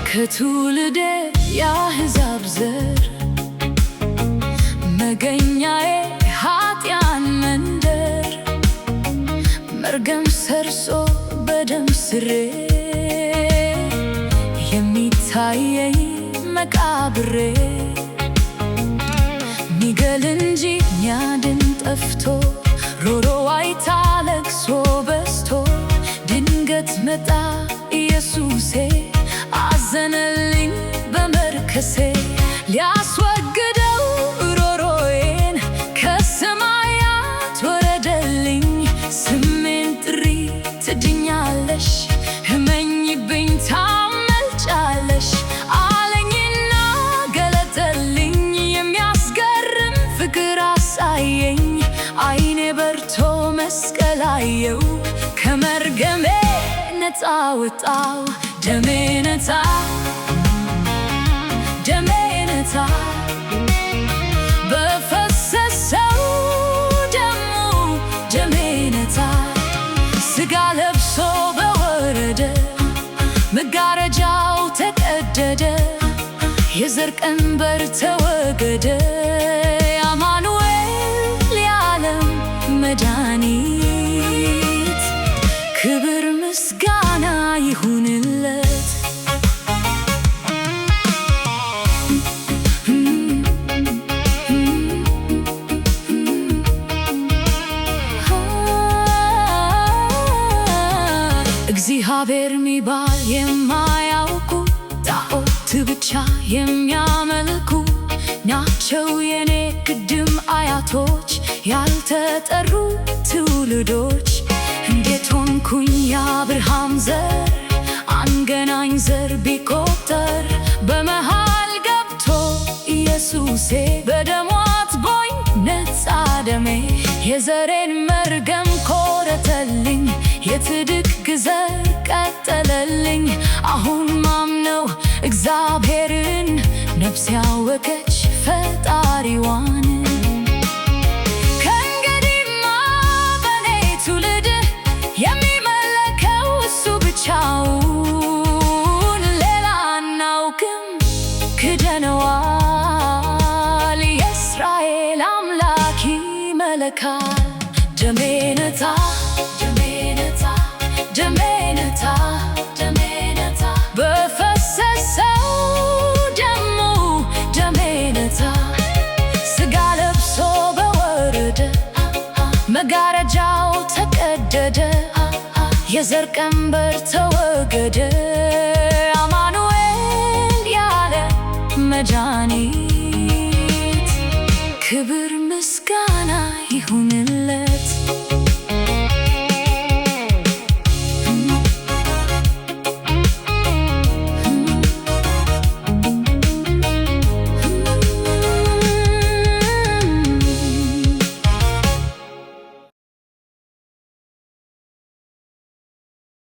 ከትውልዴ የአሕዛብ ዘር መገኛዬ ኃጢያን መንደር መርገም ሰርጾ በደም ስሬ የሚታየኝ መቃብሬ ሚገል እንጂ ሚያድን ጠፍቶ ሮሮ ዋይታ ለቅሶ በዝቶ ድንገት መጣ ኢየሱሴ አዘነልኝ በመርከሴ ሊያስወግደው ሮሮዬን ከሰማያት ወረደልኝ። ስሜን ጥሪ ትድኛለሽ እመኝብኝ ታመልጫለሽ አለኝና ገለጠልኝ። የሚያስገርም ፍቅር አሳየኝ አይኔ በርቶ መስቀል አየው ከመርገሜ ነፃ ወጣው። ደሜ ነፃ ደሜ ነፃ በፈሰሰው ደሙ ደሜ ነፃ ሥጋ ለብሶ በወረደ መጋረጃው ተቀደደ የዘር ቀንበር ተወገደ። አማኑኤል የዓለም መድኃኒት ክብር ምስጋና ይሁንለት። እግዚአብሔር ሚባል የማያውቁ ጣዖት ብቻ የሚያመልኩ ናቸው የኔ ቅድም አያቶች ያልተጠሩ ትውልዶች። እንዴት ሆንኩኝ የአብርሃም ዘር አንገናኝ ዘር ቢቆጠር በመሃል ገብቶ ኢየሱሴ በደሙ አጥቦኝ ነፃ ደሜ የዘሬን መርገም ኮረተልኝ የትድቅ ግዘር ቀጠለልኝ። አሁን ማምነው እግዚአብሔርን ነፍስ ያወቀች ፈጣሪዋን ከእንግዲህማ በኔ ትውልድ የሚመለከው እሱ ብቻውን ሌላ አናውቅም ክደነዋል። የእስራኤል አምላክ ይመለካል። ደሜ ነፃ ደሜ ነፃ ደሜ ነፃ ደሜ ነፃ በፈሰሰው ደሙ ደሜ ነፃ ሥጋ ለብሶ በወረደ መጋረጃው ተቀደደ የዘር ቀንበር ተወገደ።